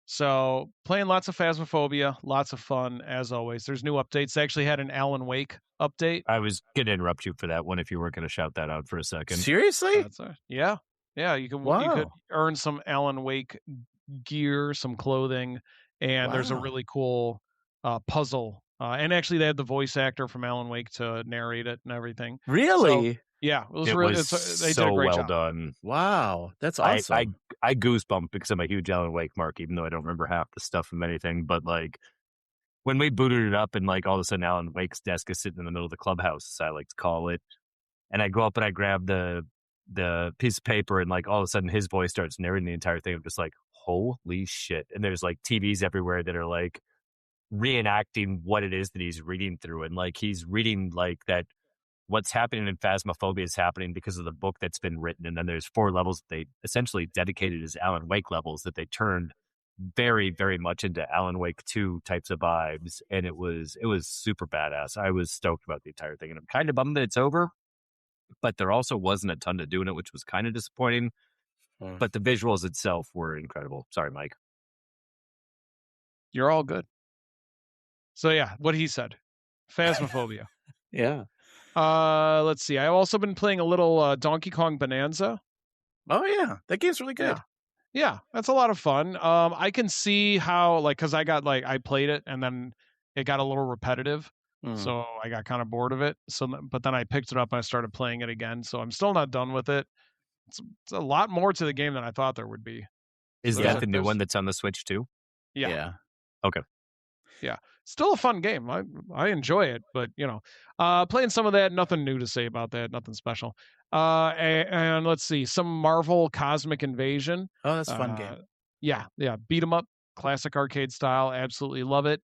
So playing lots of Phasmophobia, lots of fun as always. There's new updates. They actually had an Alan Wake update. I was going to interrupt you for that one if you weren't going to shout that out for a second. Seriously? Yeah. You could earn some Alan Wake gear, some clothing, and there's a really cool puzzle. And actually, they had the voice actor from Alan Wake to narrate it and everything. Really? So, yeah, They did a great job. Done. Wow, that's awesome. I goosebumped because I'm a huge Alan Wake mark, even though I don't remember half the stuff from anything. But like when we booted it up, and like all of a sudden Alan Wake's desk is sitting in the middle of the clubhouse, as I like to call it, and I go up and I grab the piece of paper, and like all of a sudden his voice starts narrating the entire thing. I'm just like, holy shit! And there's like TVs everywhere that are like reenacting what it is that he's reading through, and like he's reading like that. What's happening in Phasmophobia is happening because of the book that's been written. And then there's 4 levels that they essentially dedicated as Alan Wake levels that they turned very, very much into Alan Wake 2 types of vibes. And it was super badass. I was stoked about the entire thing. And I'm kind of bummed that it's over, but there also wasn't a ton to do in it, which was kind of disappointing. But the visuals itself were incredible. Sorry, Mike. You're all good. So yeah, what he said. Phasmophobia. Yeah. Let's see. I've also been playing a little Donkey Kong Bonanza. Oh yeah, that game's really good. Yeah, that's a lot of fun. I can see how, like, because I played it and then it got a little repetitive, so I got kind of bored of it. But then I picked it up and I started playing it again. So I'm still not done with it. It's a lot more to the game than I thought there would be. Is that the new one that's on the Switch too? Yeah. Okay. Yeah, still a fun game. I enjoy it, but playing some of that, nothing new to say about that, nothing special. And let's see, some Marvel Cosmic Invasion. Oh, that's a fun game. Yeah, beat 'em up, classic arcade style. Absolutely love it.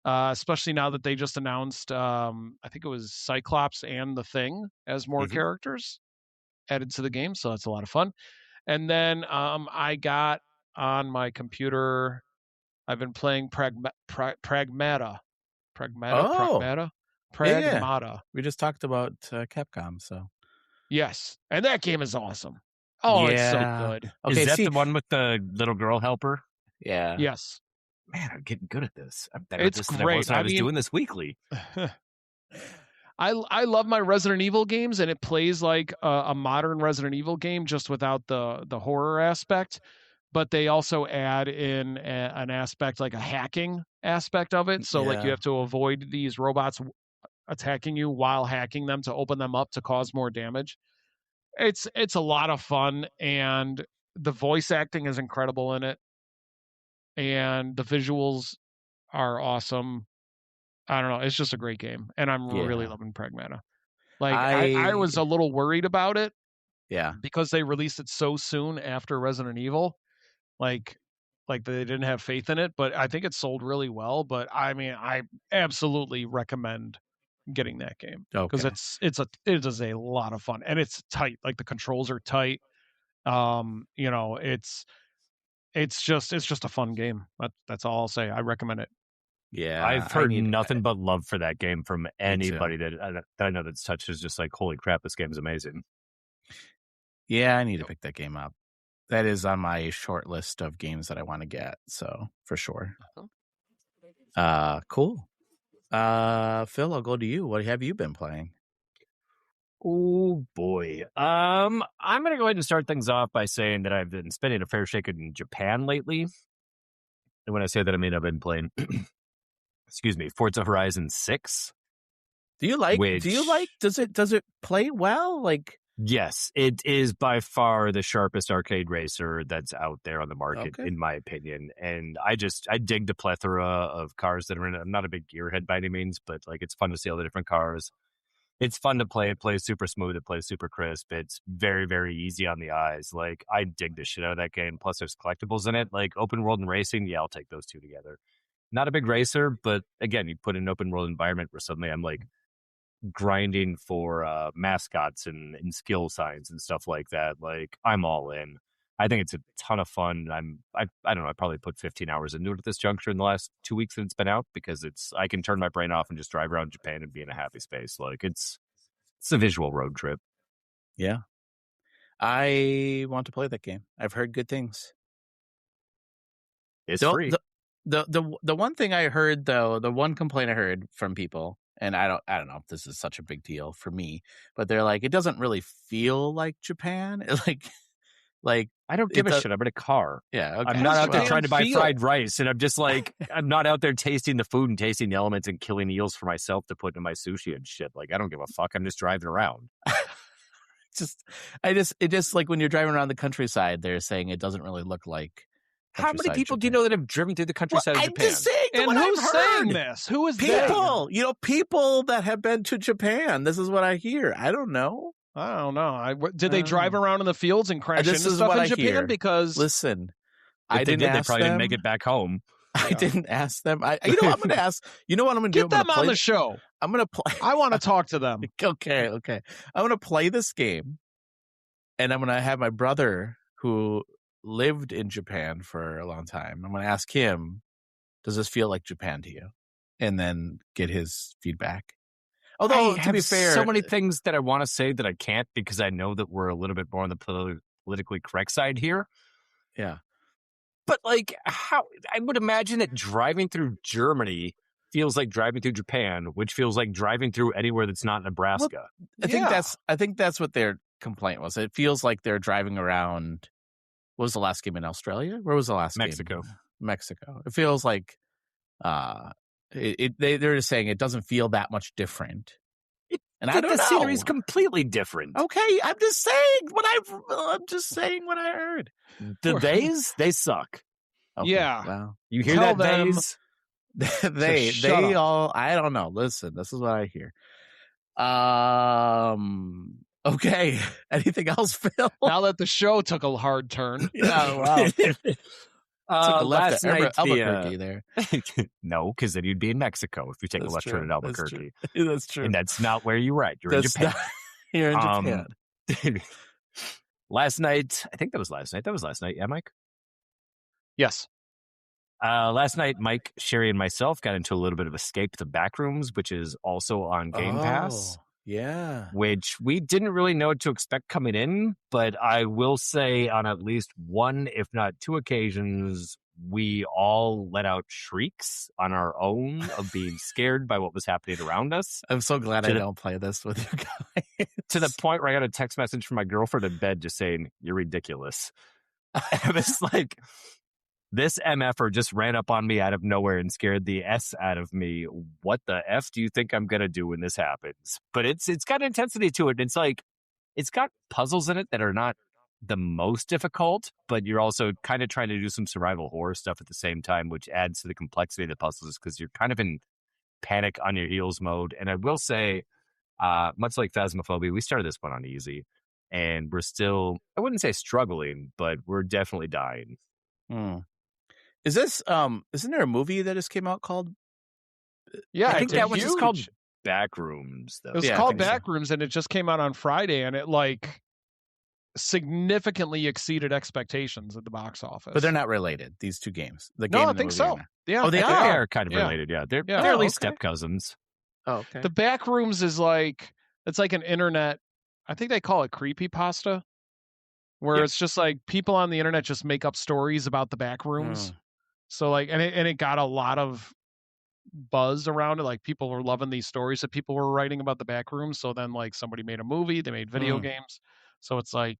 Especially now that they just announced, I think it was Cyclops and the Thing as more characters added to the game, so that's a lot of fun. And then I got on my computer. I've been playing Pragmata. Pragmata. Yeah. We just talked about Capcom, so. Yes, and that game is awesome. Oh, it's so good. Okay, is that the one with the little girl helper? Yeah. Yes. Man, I'm getting good at this. I'm better It's at this great. than I was doing this weekly. I love my Resident Evil games, and it plays like a modern Resident Evil game, just without the horror aspect. But they also add in an aspect, like a hacking aspect of it. So like you have to avoid these robots attacking you while hacking them to open them up to cause more damage. It's a lot of fun, and the voice acting is incredible in it. And the visuals are awesome. I don't know. It's just a great game. And I'm really loving Pragmata. Like I was a little worried about it. Yeah. Because they released it so soon after Resident Evil. Like they didn't have faith in it, but I think it sold really well. But I mean, I absolutely recommend getting that game because it is a lot of fun, and it's tight. Like the controls are tight. It's just a fun game. That's all I'll say. I recommend it. Yeah, I've heard nothing but love for that game from anybody that I know that's touched. Is just like, holy crap, this game's amazing. Yeah, I need to pick that game up. That is on my short list of games that I want to get. So for sure. Cool. Phil, I'll go to you. What have you been playing? Oh boy. I'm gonna go ahead and start things off by saying that I've been spending a fair shake in Japan lately. And when I say that, I mean I've been playing Forza Horizon 6. Do you like does it play well? Like, yes, it is by far the sharpest arcade racer that's out there on the market, in my opinion. And I dig the plethora of cars that are in it. I'm not a big gearhead by any means, but like it's fun to see all the different cars. It's fun to play. It plays super smooth. It plays super crisp. It's very, very easy on the eyes. Like, I dig the shit out of that game. Plus, there's collectibles in it. Like, open world and racing, yeah, I'll take those two together. Not a big racer, but again, you put an open world environment where suddenly I'm like grinding for mascots and skill signs and stuff like that, like I'm all in. I think it's a ton of fun. I don't know. I probably put 15 hours into it at this juncture in the last 2 weeks that it's been out, because I can turn my brain off and just drive around Japan and be in a happy space. Like it's a visual road trip. Yeah, I want to play that game. I've heard good things. It's free. The one thing I heard, though, the one complaint I heard from people, and I don't know if this is such a big deal for me, but they're like, it doesn't really feel like Japan. Like I don't give a shit. I'm in a car. Yeah, okay. I'm not out there trying to buy fried rice, and I'm just like, I'm not out there tasting the food and tasting the elements and killing eels for myself to put into my sushi and shit. Like, I don't give a fuck. I'm just driving around. It just like when you're driving around the countryside, they're saying it doesn't really look like. How many people do you know that have driven through the countryside of Japan? I'm just saying. And who's saying this? Who is people? You know, people that have been to Japan. This is what I hear. I don't know. I don't know. Did they drive around in the fields and crash into stuff in Japan? Hear. Because listen, they probably didn't make it back home. I didn't ask them. You know what I'm going to ask? You know what I'm going to do? Get them on the show. I'm going to play. I want to talk to them. Okay. I'm going to play this game, and I'm going to have my brother who lived in Japan for a long time. I'm going to ask him, does this feel like Japan to you? And then get his feedback. Although, to be fair, so many things that I want to say that I can't, because I know that we're a little bit more on the politically correct side here. Yeah. But like, how I would imagine that driving through Germany feels like driving through Japan, which feels like driving through anywhere that's not Nebraska. Well, I think that's what their complaint was. It feels like they're driving around. What was the last game in Australia? Where was the last game? Mexico. It feels like they're just saying it doesn't feel that much different. And I don't know. The scenery is completely different. Okay, I'm just saying what I heard. The days, they suck. Okay, yeah. Well, you hear that, them days? they all. I don't know. Listen, this is what I hear. Okay. Anything else, Phil? Now that the show took a hard turn. Yeah. Wow. Last night, Albuquerque there. No, because then you'd be in Mexico if you take a left turn at Albuquerque. That's true. And that's not where you were at. You're in Japan. You're in Japan. Last night, I think that was last night. That was last night. Yeah, Mike? Yes. Last night, Mike, Sherry, and myself got into a little bit of Escape the Backrooms, which is also on Game Pass. Yeah. Which we didn't really know what to expect coming in, but I will say on at least one, if not two occasions, we all let out shrieks on our own of being scared by what was happening around us. I'm so glad I don't play this with you guys. To the point where I got a text message from my girlfriend in bed just saying, "You're ridiculous." I was like, this MFer just ran up on me out of nowhere and scared the S out of me. What the F do you think I'm going to do when this happens? But it's got intensity to it. It's like, it's got puzzles in it that are not the most difficult, but you're also kind of trying to do some survival horror stuff at the same time, which adds to the complexity of the puzzles because you're kind of in panic on your heels mode. And I will say, much like Phasmophobia, we started this one on easy and we're still, I wouldn't say struggling, but we're definitely dying. Is this isn't there a movie that just came out called I think that one's just called Backrooms though. It was called Backrooms and it just came out on Friday and it like significantly exceeded expectations at the box office. But they're not related, these two games. I think so. Yeah. Oh, they are kind of related, yeah. They're at least step cousins. Oh, okay. The Backrooms is like it's like an internet, I think they call it creepypasta, where it's just like people on the internet just make up stories about the Backrooms. So like, and it got a lot of buzz around it. Like people were loving these stories that people were writing about the Backrooms. So then like somebody made a movie, they made video games. So it's like,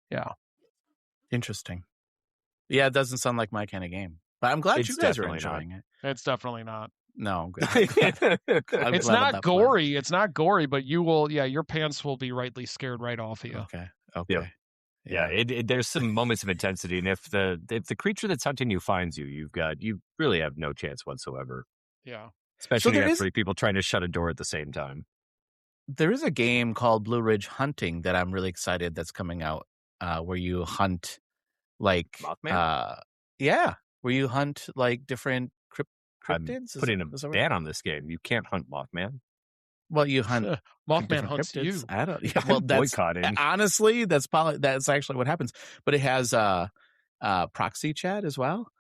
yeah. Interesting. Yeah, it doesn't sound like my kind of game. But I'm glad you guys are enjoying it. It's definitely not. No, good. It's not gory. It's not gory, but you will, your pants will be rightly scared right off of you. Okay. Yep. Yeah, there's some moments of intensity, and if the creature that's hunting you finds you, you really have no chance whatsoever. Yeah, especially when you have three people trying to shut a door at the same time. There is a game called Blue Ridge Hunting that I'm really excited that's coming out, where you hunt like Mothman? Where you hunt like different cryptids. I'm putting a ban on this game. You can't hunt Mothman. Well, you hunt. Mothman different hunts cryptids. you. I don't. Yeah, well, that's boycotting. Honestly, that's actually what happens. But it has proxy chat as well.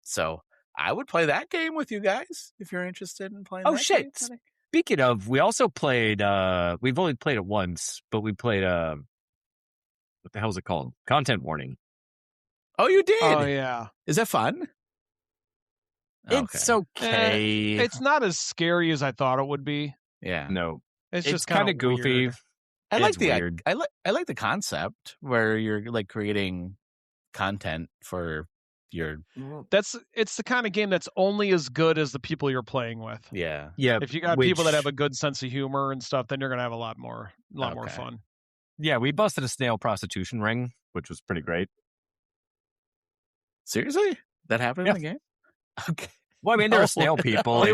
So I would play that game with you guys if you're interested in playing. Oh that shit! game. Speaking of, we also played. We've only played it once, but we played. What the hell is it called? Content warning. Oh, you did? Oh yeah. Is that fun? It's okay. It's not as scary as I thought it would be. Yeah. No. It's just kind of goofy. weird. I like weird. I like the concept where you're like creating content for your. It's the kind of game that's only as good as the people you're playing with. Yeah. Yeah. If you got people that have a good sense of humor and stuff, then you're gonna have a lot more fun. Yeah, we busted a snail prostitution ring, which was pretty great. Seriously? That happened in the game? Okay. Well, I mean, there were snail people. It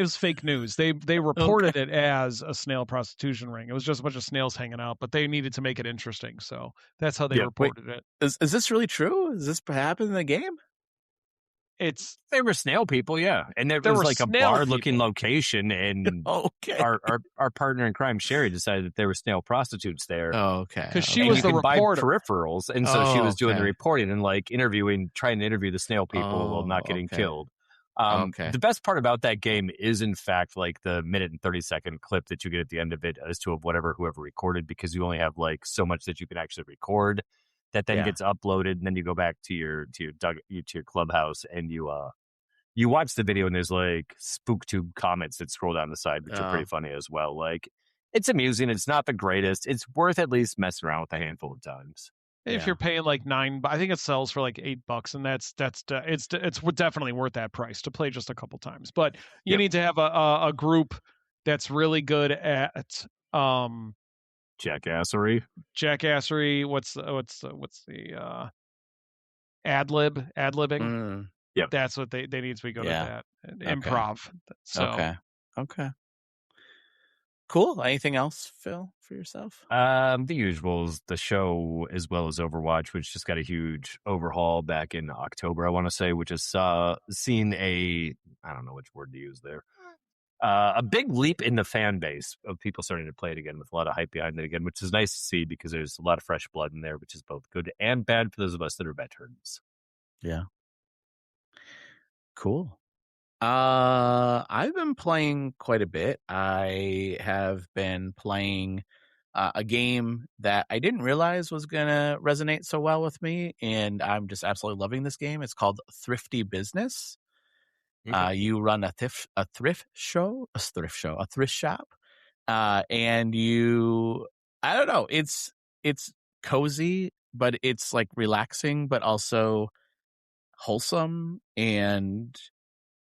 was fake news. They reported it as a snail prostitution ring. It was just a bunch of snails hanging out, but they needed to make it interesting, so that's how they reported it. Is this really true? Is this happen in the game? They were snail people, yeah, and there was like a bar-looking location, and our partner in crime, Sherry, decided that there were snail prostitutes there. Oh, okay, because she was the reporter. Buy peripherals, and so she was doing the reporting and like trying to interview the snail people while not getting killed. The best part about that game is, in fact, like the 1 and 30-second clip that you get at the end of it as to whoever recorded, because you only have like so much that you can actually record. That then gets uploaded, and then you go back to your clubhouse, and you watch the video, and there's like SpookTube comments that scroll down the side, which are pretty funny as well. Like, it's amusing. It's not the greatest. It's worth at least messing around with a handful of times. If you're paying like $9, I think it sells for like $8, and it's definitely worth that price to play just a couple times. But you need to have a group that's really good at Jackassery. What's the ad-libbing? Yep. That's what they need to be good at that. Improv. So okay. Cool. Anything else, Phil, for yourself? The usuals, the show, as well as Overwatch, which just got a huge overhaul back in October, I want to say, which has seen I don't know which word to use there. A big leap in the fan base of people starting to play it again with a lot of hype behind it again, which is nice to see because there's a lot of fresh blood in there, which is both good and bad for those of us that are veterans. Yeah. Cool. I've been playing quite a bit. I have been playing a game that I didn't realize was going to resonate so well with me, and I'm just absolutely loving this game. It's called Thrifty Business. You run a thrift shop, and I don't know, it's cozy, but it's like relaxing, but also wholesome. And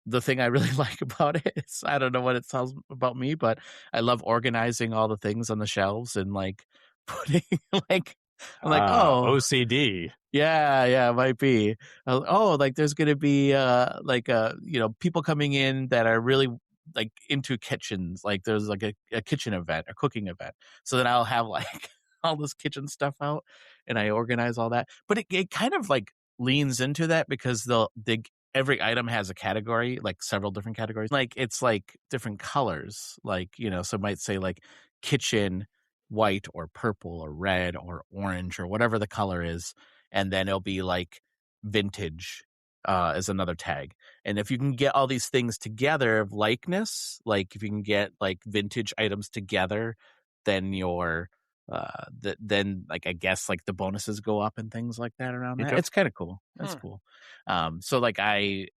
the thing I really like about it is, I don't know what it tells about me, but I love organizing all the things on the shelves and like putting like, I'm like, OCD. Yeah, it might be. Like there's going to be people coming in that are really like into kitchens. Like there's like a kitchen event, a cooking event. So then I'll have like all this kitchen stuff out and I organize all that. But it kind of like leans into that because every item has a category, like several different categories. Like it's like different colors, like, so it might say like kitchen white or purple or red or orange or whatever the color is. And then it'll be like vintage is another tag. And if you can get all these things together of likeness, like if you can get like vintage items together, then then like I guess like the bonuses go up and things like that around that. It's kind of cool. That's cool. So like I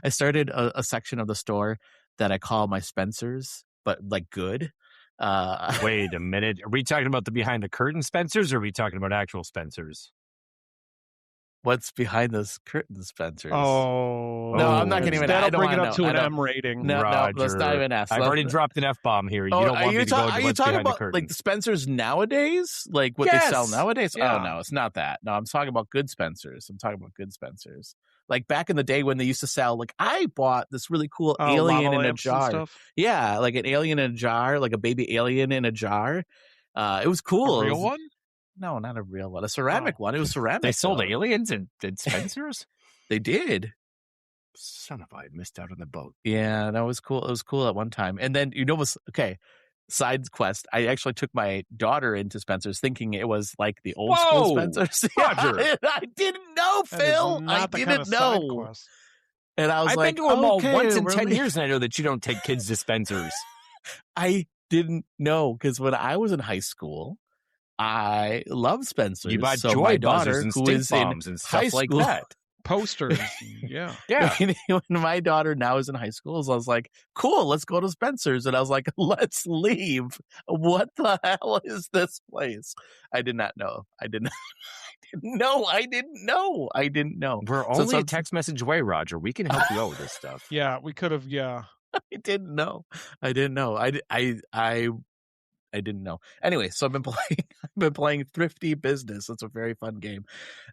started a section of the store that I call my Spencer's, but like good. Wait a minute. Are we talking about the behind the curtain Spencers, or are we talking about actual Spencers? What's behind this curtain Spencers? Oh, no, I'm not going to even. That'll bring it up to an M rating. No, let's not even ask. I've already dropped an F-bomb here. You don't want me to go to what's behind the curtain. Like the Spencers nowadays, like what they sell nowadays? Yeah. Oh no, it's not that. No, I'm talking about good Spencers. Like back in the day when they used to sell, like I bought this really cool alien in a jar. Yeah, like an alien in a jar, like a baby alien in a jar. It was cool. A real one? No, not a real one. A ceramic one. It was ceramic. They sold aliens in Spencer's? They did. son of I missed out on the boat. Yeah, that was cool. It was cool at one time. And then, okay, side quest. I actually took my daughter into Spencer's thinking it was like the old school Spencer's. Roger. I didn't know, Phil. I didn't know. And I was I've like, been to them all okay, once in 10 really? years, and I know that you don't take kids to Spencer's. I didn't know, because when I was in high school, I loved Spencer's. You bought so joy my buzzers daughter, and who stink is in bombs and high stuff like school- that. Posters. Yeah. Yeah. When my daughter now is in high school, so I was like, cool, let's go to Spencer's. And I was like, let's leave. What the hell is this place? I did not know. I didn't know. I didn't know. We're only a text message away, Roger. We can help you out with this stuff. Yeah, we could have. Yeah. I didn't know. I didn't know. Anyway, so I've been playing Thrifty Business. It's a very fun game.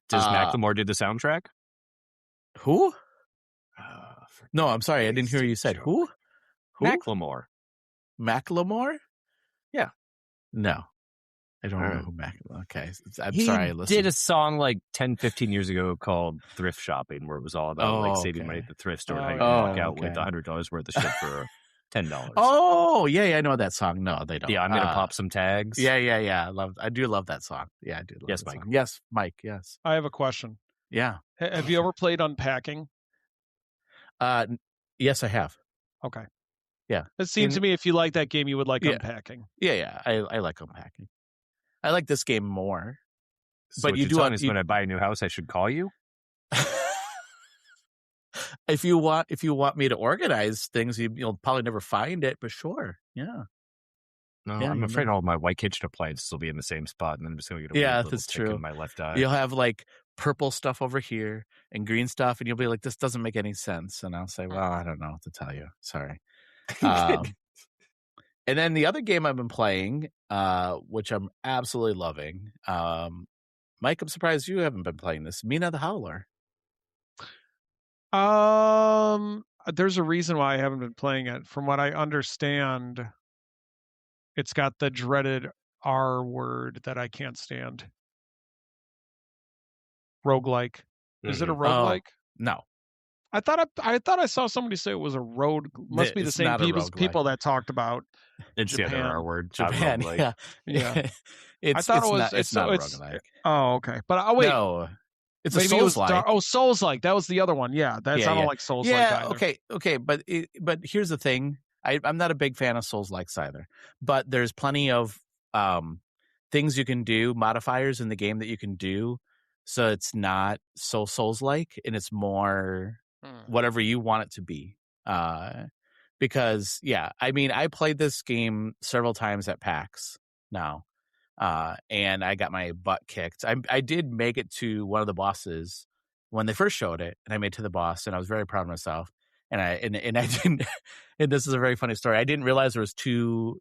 Does Macklemore do the soundtrack? Who? No, I'm sorry. I didn't hear you said who? Macklemore. Macklemore? Yeah. No. I don't know who Macklemore. Okay. I'm He sorry. I did a song like 10, 15 years ago called Thrift Shopping, where it was all about saving money at the thrift store and how you can walk out with $100 worth of shit for $10. Oh, yeah, I know that song. No, they don't. Yeah, I'm gonna pop some tags. Yeah. I do love that song. Yeah, I do love Yes, that Mike. song. Yes, Mike. Yes. I have a question. Yeah. Have you ever played Unpacking? Yes, I have. Okay. Yeah. It seems to me if you like that game, you would like Unpacking. Yeah. I like Unpacking. I like this game more. So but what you you're do telling us when I buy a new house, I should call you? If you want me to organize things, you'll probably never find it, but sure. Yeah. No, Yeah, I'm afraid all my white kitchen appliances will be in the same spot, and then I'm just going to get a weird little that's tick true. in my left eye. You'll have like purple stuff over here and green stuff, and you'll be like, this doesn't make any sense. And I'll say, well, I don't know what to tell you. Sorry. And then the other game I've been playing, which I'm absolutely loving, Mike, I'm surprised you haven't been playing this, Mina the Hollower. There's a reason why I haven't been playing it. From what I understand, it's got the dreaded R word that I can't stand. Roguelike. Is it a roguelike? No. I thought I saw somebody say it was a road. Must be the It's same not a people that talked about It's Japan. the other R word. Japan, roguelike. Yeah. It's I thought it's it was. not, it's not a roguelike. Oh, okay. But wait. No. It's a Maybe it was Souls-like. Souls-like. That was the other one. Yeah, that sounded like Souls-like. Yeah, either. okay. But here's the thing. I'm not a big fan of Souls-likes either. But there's plenty of things you can do, modifiers in the game that you can do, so it's not so Souls-like, and it's more whatever you want it to be. Because I mean, I played this game several times at PAX now. And I got my butt kicked. I did make it to one of the bosses when they first showed it, and I made it to the boss, and I was very proud of myself. And I didn't. And this is a very funny story. I didn't realize there's two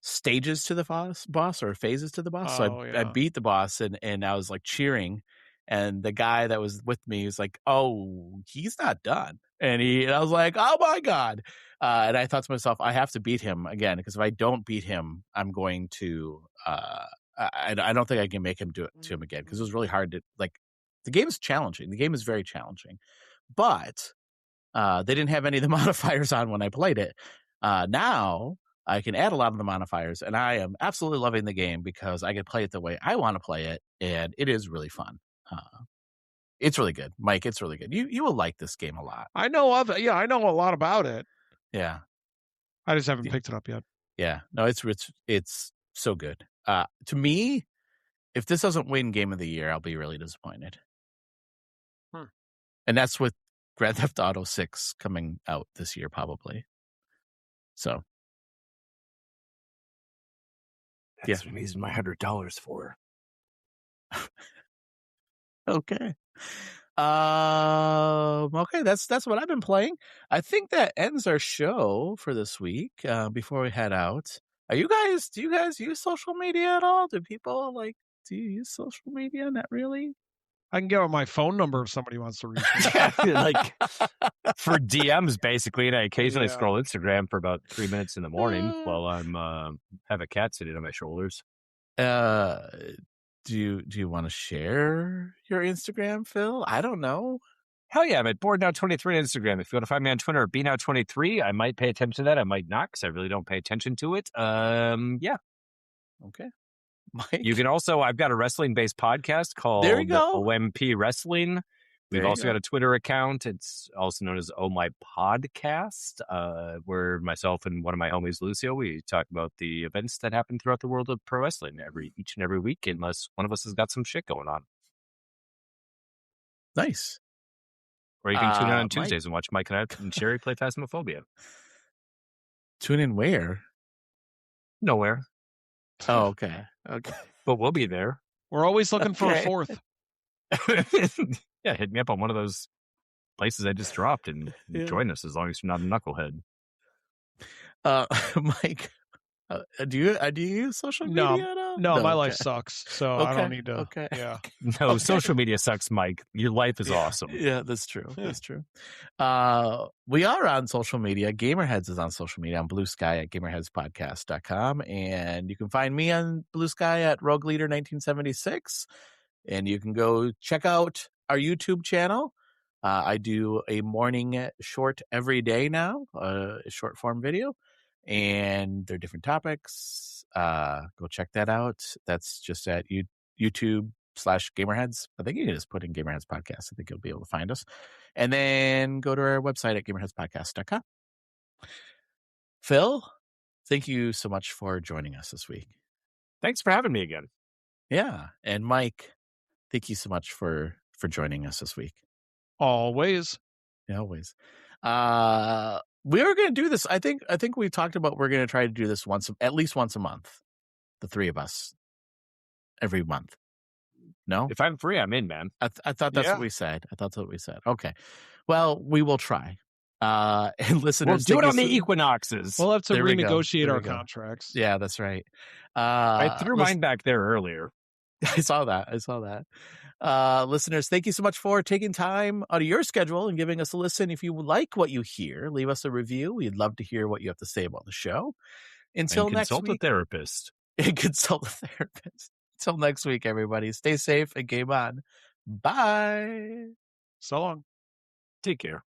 stages to the boss or phases to the boss. So I beat the boss, and I was like cheering, and the guy that was with me was like, "Oh, he's not done." And I was like, "Oh my god." And I thought to myself, I have to beat him again, because if I don't beat him, I'm going to. I don't think I can make him do it to him again, because it was really hard to like. The game is challenging. The game is very challenging, but they didn't have any of the modifiers on when I played it. Now I can add a lot of the modifiers, and I am absolutely loving the game because I can play it the way I want to play it, and it is really fun. It's really good, Mike. It's really good. You will like this game a lot. I know of it. Yeah, I know a lot about it. Yeah, I just haven't picked it up yet. Yeah, no, it's so good. To me, if this doesn't win Game of the Year, I'll be really disappointed. And that's with Grand Theft Auto 6 coming out this year, probably. So, that's what I'm using my $100 for. Okay. Okay, that's what I've been playing. I think that ends our show for this week. Before we head out, do you guys use social media at all? Do you use social media? Not really. I can give out my phone number if somebody wants to reach me. Like for DMs, basically, and I occasionally scroll Instagram for about 3 minutes in the morning while I'm have a cat sitting on my shoulders. Do you want to share your Instagram, Phil? I don't know. Hell yeah, I'm at BoardNow23 on Instagram. If you want to find me on Twitter, BNow23, I might pay attention to that. I might not, because I really don't pay attention to it. Yeah. Okay. Mike? You can also, I've got a wrestling-based podcast called There you go. OMP Wrestling. We've also got a Twitter account. It's also known as Oh My Podcast, where myself and one of my homies, Lucio, we talk about the events that happen throughout the world of pro wrestling each and every week, unless one of us has got some shit going on. Nice. Or you can tune in on Tuesdays and watch Mike and Sherry play Phasmophobia. Tune in where? Nowhere. Oh, okay. Okay. But we'll be there. We're always looking for a fourth. Yeah, hit me up on one of those places I just dropped and join us as long as you're not a knucklehead. Mike, do you use social media at all? No, my life sucks, so I don't need to. Okay. Yeah. No, social media sucks, Mike. Your life is awesome. Yeah, that's true. That's true. We are on social media. Gamerheads is on social media on Blue Sky at gamerheadspodcast.com. And you can find me on Blue Sky at Rogue Leader 1976. And you can go check out our YouTube channel. I do a morning short every day now, a short form video. And they're different topics. Go check that out. That's just at YouTube/Gamerheads. I think you can just put in Gamerheads Podcast. I think you'll be able to find us. And then go to our website at gamerheadspodcast.com. Phil, thank you so much for joining us this week. Thanks for having me again. Yeah. And Mike, thank you so much for joining us this week. Always. Yeah, always. We are going to do this. I think we talked about we're going to try to do this at least once a month. The three of us, every month. No, if I'm free, I'm in, man. I thought that's what we said. Okay, well, we will try. And listeners, we'll do it on the equinoxes. We'll have to renegotiate our contracts. Yeah, that's right. I threw mine back there earlier. I saw that. Listeners, thank you so much for taking time out of your schedule and giving us a listen. If you like what you hear, leave us a review. We'd love to hear what you have to say about the show. Until next week. Consult a therapist. Consult a therapist. Until next week, everybody. Stay safe and game on. Bye. So long. Take care.